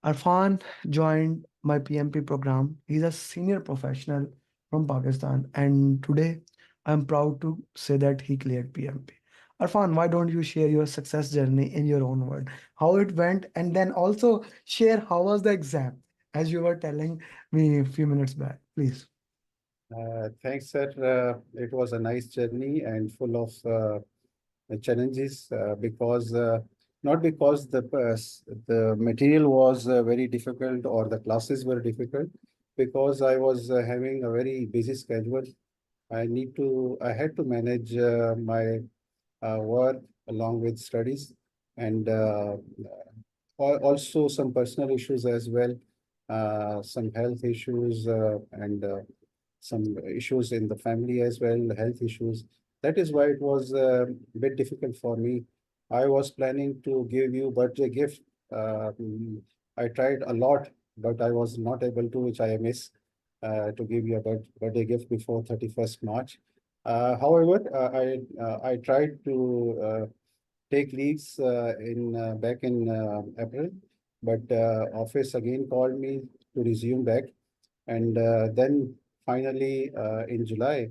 Arfan joined my PMP program. He's a senior professional from Pakistan, and today I'm proud to say that he cleared PMP. Arfan, why don't you share your success journey in your own word? How it went, and then also share how was the exam, as you were telling me a few minutes back, please. Thanks, sir. It was a nice journey and full of challenges because not because the material was very difficult or the classes were difficult, because I was having a very busy schedule. I had to manage my work along with studies and also some personal issues as well, some health issues and some issues in the family as well, health issues. That is why it was a bit difficult for me. I was planning to give you birthday gift. I tried a lot, but I was not able to, which I miss, to give you a birthday gift before 31st March. However, I tried to take leaves in back in April, but office again called me to resume back, and then finally in July,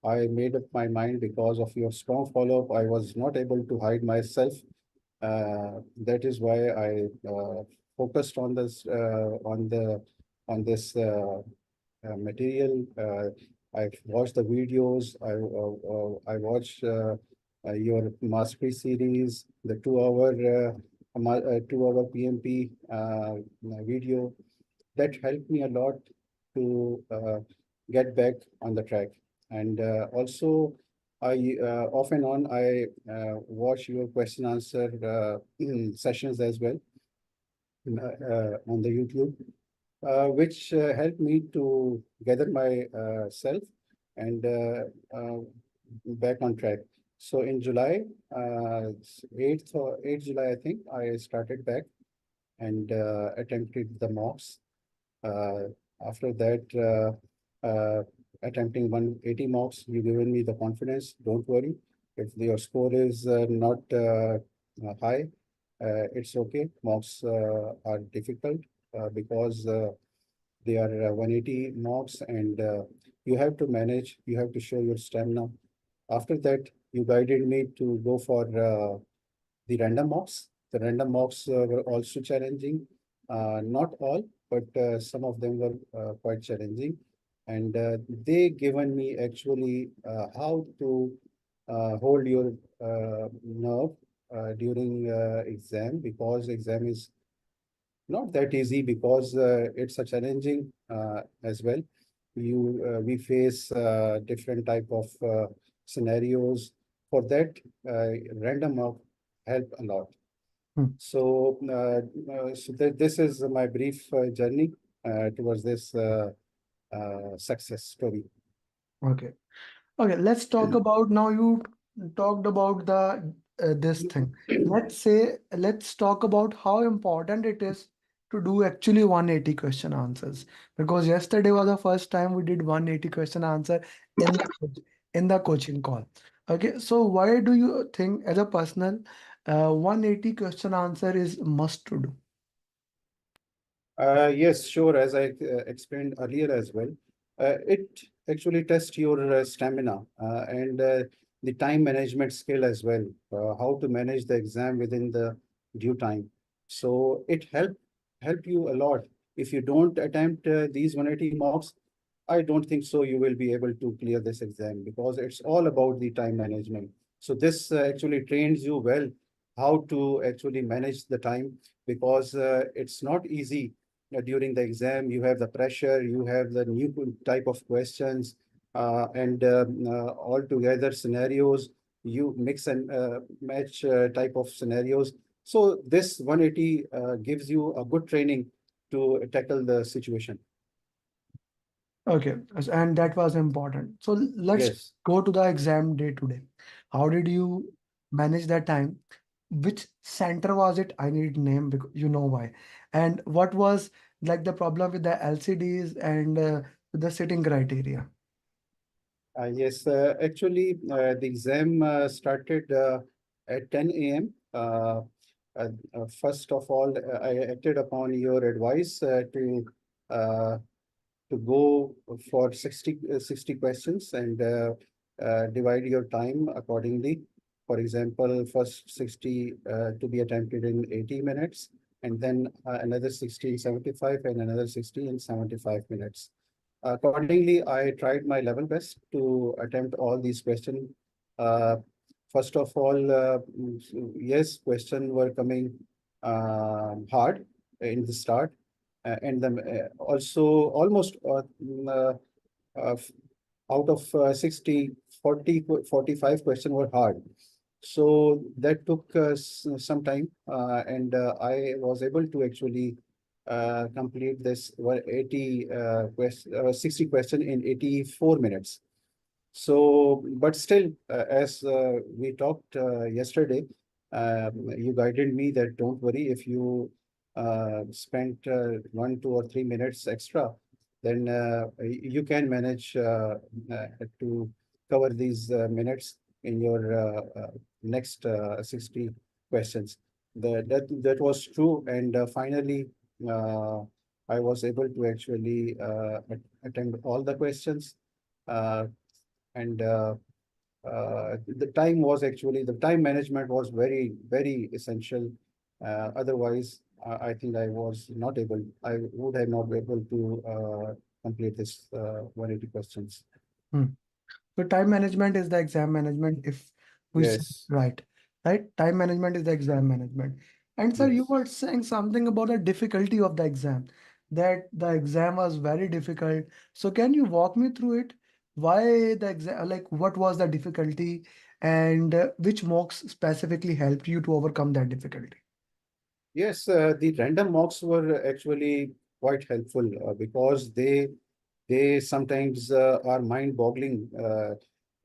I made up my mind because of your strong follow-up. I was not able to hide myself. That is why I focused on this on this material. I watched the videos. I watched your mastery series, the 2 hour PMP video. That helped me a lot to get back on the track. And also, I off and on I watch your question answer sessions as well on the YouTube, which helped me to gather my self and back on track. So in July, 8th July, I think, I started back and attempted the mocks. Uh, After that, attempting 180 mocks, you given me the confidence. Don't worry. If your score is not high, it's okay. Mocks are difficult because they are 180 mocks and you have to manage, you have to show your stamina. After that, you guided me to go for the random mocks. The random mocks were also challenging. Not all, but some of them were quite challenging. And they given me actually how to hold your nerve during exam, because exam is not that easy, because it's a challenging as well. We face different type of scenarios. For that, random mock help a lot. Hmm. So this is my brief journey towards this success story. Okay. Okay, let's talk about now. You talked about the this thing. Let's talk about how important it is to do actually 180 question answers, because yesterday was the first time we did 180 question answer in the coaching call. Okay, so why do you think as a personal 180 question answer is must to do? Yes, sure. As I explained earlier as well, it actually tests your stamina and the time management skill as well, how to manage the exam within the due time. So it help you a lot. If you don't attempt these 180 mocks, I don't think so you will be able to clear this exam, because it's all about the time management. So this actually trains you well how to actually manage the time, because it's not easy during the exam. You have the pressure, you have the new type of questions, and altogether scenarios. You mix and match type of scenarios. So this 180 gives you a good training to tackle the situation. Okay, and that was important. So let's Yes. go to the exam day today. How did you manage that time? Which center was it? I need name because you know why. And what was like the problem with the LCDs and the sitting criteria? Yes, actually, the exam started at 10 a.m. First of all, I acted upon your advice uh, to go for 60 questions and divide your time accordingly. For example, first 60 to be attempted in 80 minutes, and then another 60 in 75, and another 60 in 75 minutes. Accordingly, I tried my level best to attempt all these questions. Uh, First of all, yes, questions were coming hard in the start, and then also almost f- out of 60, 40, 45 questions were hard. So that took some time, and I was able to actually complete this 60 question in 84 minutes. So, but still, as we talked yesterday, you guided me that don't worry if you spent 1, 2, or 3 minutes extra, then you can manage to cover these minutes in your next 60 questions. That was true, and finally, uh, I was able to actually attend all the questions. Uh, and the time was actually the time management was very, very essential. Otherwise, I think I was not able, I would have not been able to complete this 180 questions. Hmm. So time management is the exam management if we say Yes, right. Right? Time management is the exam management. And sir, you yes. were saying something about the difficulty of the exam, that the exam was very difficult. So can you walk me through it? Why the exam, like what was the difficulty and which mocks specifically helped you to overcome that difficulty? Yes, the random mocks were actually quite helpful because they sometimes are mind-boggling.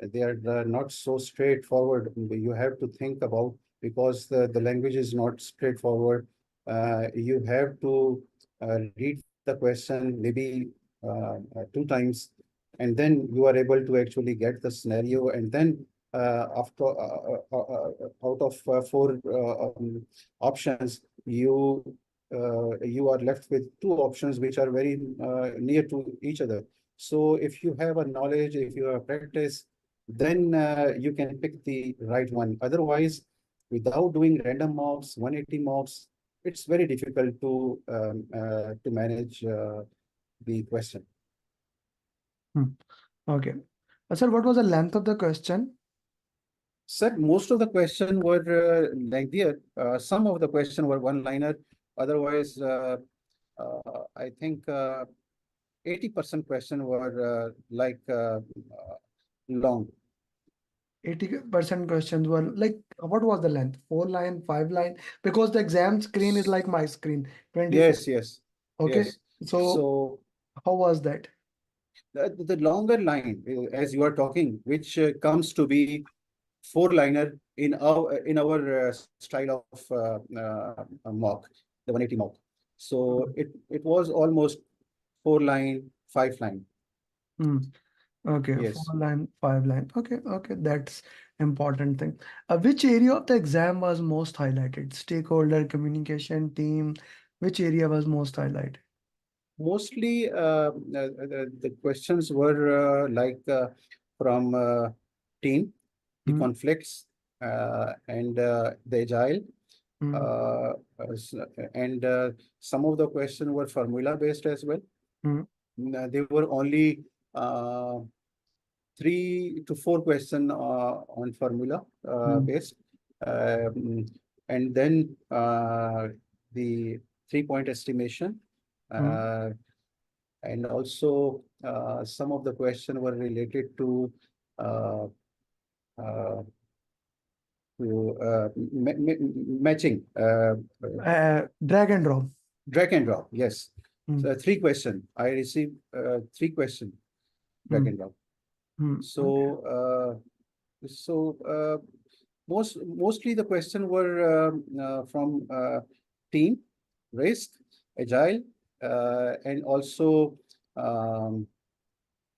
They are not so straightforward. You have to think about because the language is not straightforward. You have to read the question maybe two times, and then you are able to actually get the scenario. And then after out of four options, you are left with two options which are very near to each other. So if you have a knowledge, if you have practice, then you can pick the right one. Otherwise, without doing random mocks, 180 mocks, it's very difficult to manage the question. Hmm. Okay. Sir, what was the length of the question? Sir, most of the question were lengthier. Some of the question were one-liner. Otherwise, I think 80% question were long. 80% questions were like, what was the length? 4 line, 5 line? Because the exam screen is like my screen, 24. Yes, yes, Okay. yes. So So how was that? the longer line, as you are talking, which comes to be four-liner in our style of mock, the 180 mock. So it was almost 4 line, 5 line. Hmm. Okay, four Yes. line, 5 line. Okay, okay, that's important thing. Which area of the exam was most highlighted? Stakeholder communication, team. Which area was most highlighted? Mostly, the questions were from team, the Hmm. conflicts, and the agile, Hmm. uh, s- and some of the questions were formula based as well. Hmm. They were only 3 to 4 questions on formula Hmm. based, um, and then the 3 point estimation. Hmm. Uh, and also some of the questions were related uh, uh, matching, Drag and drop. drag and drop. Yes, Hmm. so 3 questions. I received 3 questions drag Hmm. and drop. Hmm. Okay. So mostly the question were from team, risk, agile, and also um,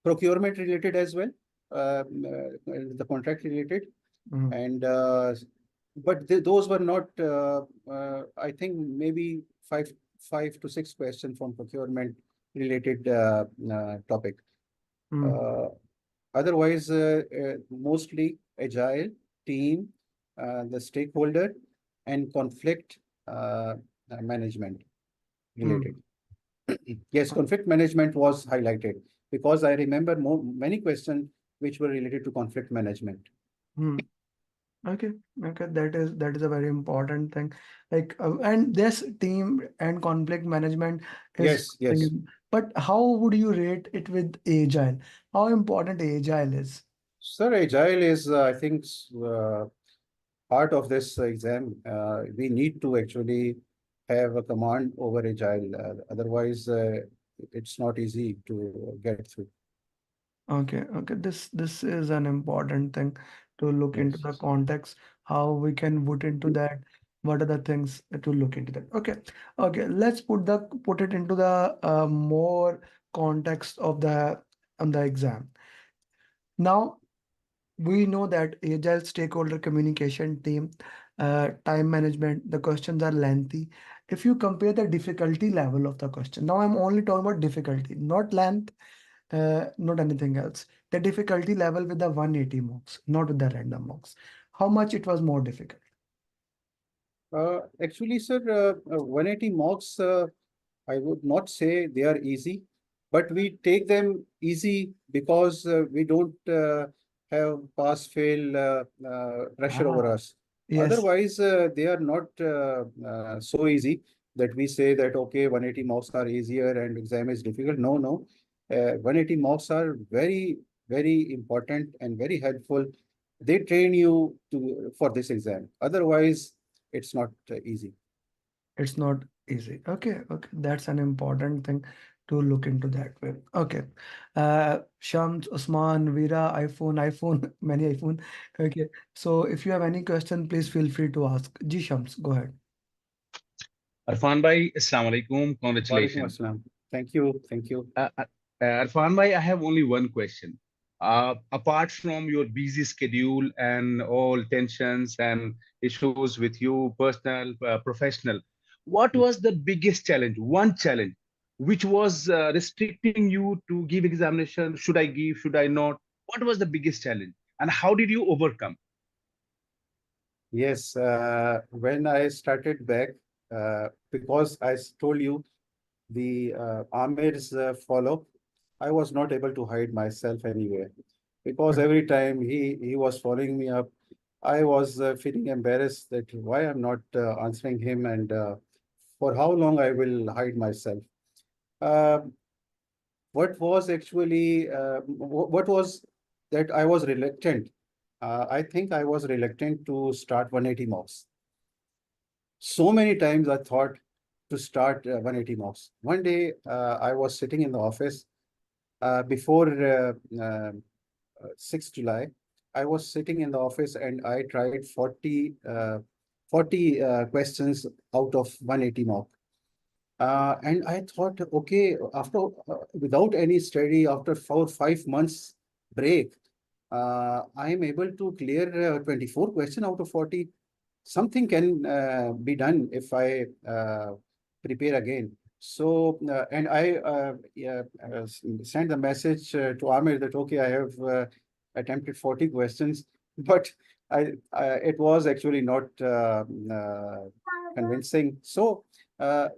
procurement related as well, the contract related, Hmm. and but those were not, I think maybe five to six questions from procurement related topic. Hmm. Uh, Otherwise, mostly agile, team, the stakeholder, and conflict management related. Hmm. Yes, conflict management was highlighted because I remember many questions which were related to conflict management. Hmm. Okay, okay, that is a very important thing. Like, and this team and conflict management is Yes, something. yes. But how would you rate it with agile? How important agile is? Sir, agile is, I think, part of this exam. We need to actually have a command over agile. Otherwise, it's not easy to get through. Okay, okay. This is an important thing to look into Yes. the context, how we can put into that, what are the things to look into that. Okay, okay. Let's put it into the more context of the on the exam. Now we know that agile stakeholder communication team, time management, the questions are lengthy. If you compare the difficulty level of the question, now I'm only talking about difficulty, not length, not anything else. The difficulty level with the 180 marks, not with the random marks. How much it was more difficult? Actually, sir, 180 mocks, I would not say they are easy, but we take them easy because we don't have pass fail pressure over Ah, us. yes, Otherwise, they are not so easy that we say that, okay, 180 marks are easier and exam is difficult. No, no. 180 marks are very, very important and very helpful. They train you to for this exam. Otherwise, it's not easy. it's not easy. Okay, okay. That's an important thing to look into that way. Okay. Shams, Usman, Veera, iPhone, many iPhone. Okay. So if you have any question, please feel free to ask. Ji Shams, go ahead. Arfan bhai, Assalamu alaikum. Walaikum Congratulations. assalam. Thank you. Thank you. Arfan bhai, I have only one question. Apart from your busy schedule and all tensions and issues with you, personal, professional, what was the biggest challenge? One challenge which was restricting you to give examination? Should I give? Should I not? What was the biggest challenge? And how did you overcome? Yes, when I started back, because told you the Amir's follow, I was not able to hide myself anywhere because every time he was following me up, I was feeling embarrassed that why I'm not answering him and for how long I will hide myself. Uh, what was actually what was that I was reluctant. I think I was reluctant to start 180 mocks. So many times I thought to start 180 mocks. One day I was sitting in the office before 6th July. I was sitting in the office and I tried 40 questions out of 180 mock. And I thought, okay, after without any study, after 4 5 months break, I am able to clear 24 question out of 40. Something can be done if I prepare again. So, and I yeah, sent the message to Amir that, okay, I have attempted 40 questions, but it was actually not convincing. So, uh,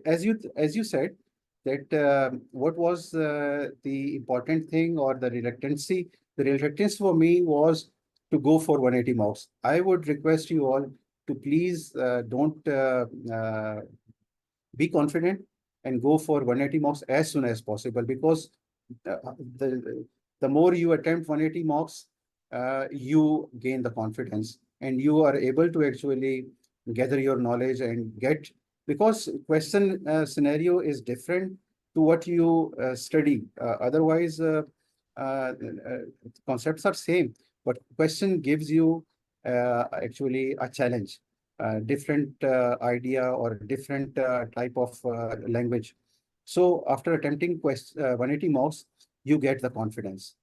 as you said, that what was the important thing or the reluctancy? The reluctance for me was to go for 180 marks. I would request you all to please don't be confident and go for 180 marks as soon as possible because uh, the the more you attempt 180 marks, you gain the confidence and you are able to actually gather your knowledge and get because question scenario is different to what you study. Otherwise, concepts are same, but question gives you actually a challenge, different idea or different type of language. So after attempting 180 marks, you get the confidence.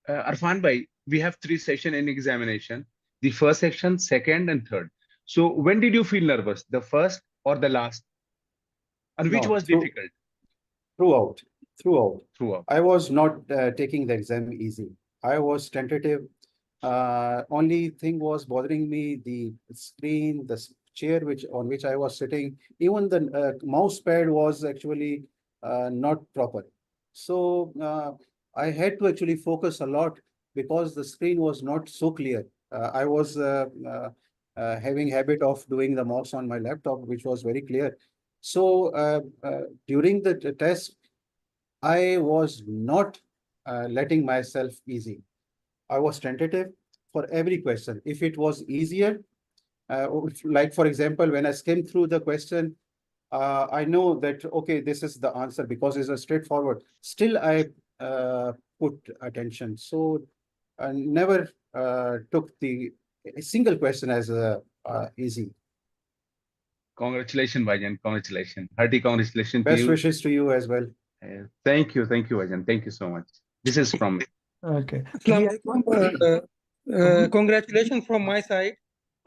Arfan bhai, we have three session in examination. The first section, second, and third. So when did you feel nervous? The first or the last? And which No, was difficult throughout, throughout. throughout? I was not taking the exam easy. I was tentative. Only thing was bothering me the screen, the chair which on which I was sitting. Even the mouse pad was actually not proper. So I had to actually focus a lot because the screen was not so clear. I was having habit of doing the mouse on my laptop, which was very clear. So during the test, I was not letting myself easy. I was tentative for every question. If it was easier, like for example, when I skimmed through the question, I know that, okay, this is the answer because it's a straightforward. Still, I put attention. So I never took a single question as easy. Congratulations, Vajan. Congratulations. Hearty congratulations to Best you. wishes to you as well. Thank you. Thank you, Vajan. Thank you so much. This is from me. Okay. Assalamu Ji, alaikum. who, Congratulations from my side.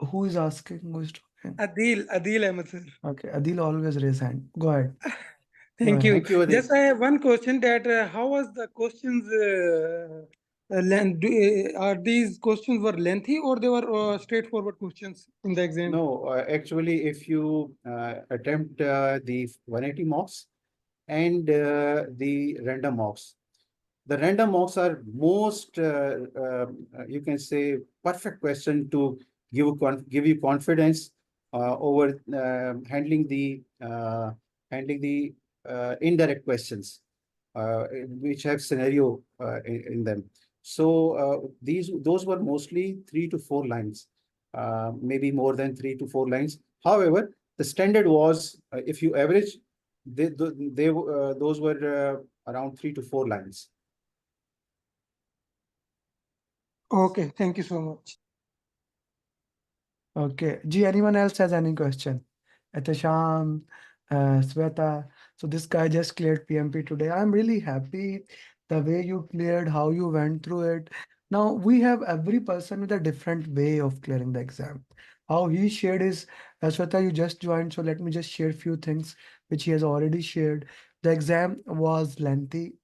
who is asking? Who is talking? Adil Ahmed sir. Okay, Adil always raise hand. Go ahead. Thank ahead. you. Thank you, Adil. Just I have one question that how was the questions are these questions were lengthy or they were straightforward questions in the exam? No, actually, if you attempt the 180 mocks and the random mocks, the random mocks are most, you can say, perfect question to give you confidence over handling the indirect questions, which have scenario in them. So those were mostly 3 to 4 lines, maybe more than 3 to 4 lines. However, the standard was if you average, those were around 3 to 4 lines. Okay, thank you so much. Okay. Ji, anyone else has any question? Etasham, Sweta. So this guy just cleared PMP today. I'm really happy the way you cleared, how you went through it. Now we have every person with a different way of clearing the exam. How he shared his, Sweta, you just joined, so let me just share few things which he has already shared. The exam was lengthy,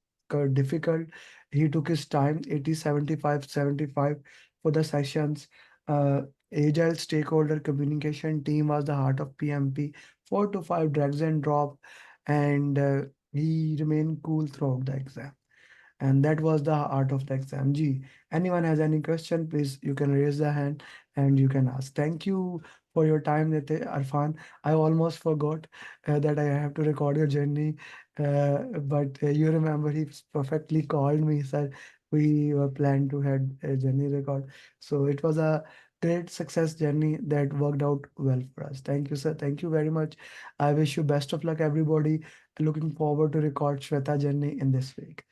difficult. He took his time, 80, 75, 75 for the sessions. Agile stakeholder communication team was the heart of PMP. 4 to 5 drags and drop, and he remained cool throughout the exam. And that was the art of the exam. G, anyone has any question, please, you can raise the hand and you can ask. Thank you for your time, Arfan. I almost forgot that I have to record your journey. But you remember he perfectly called me, said we were planned to had a journey record. So it was a great success journey that worked out well for us. Thank you, sir. Thank you very much. I wish you best of luck, everybody. Looking forward to record Shweta journey in this week.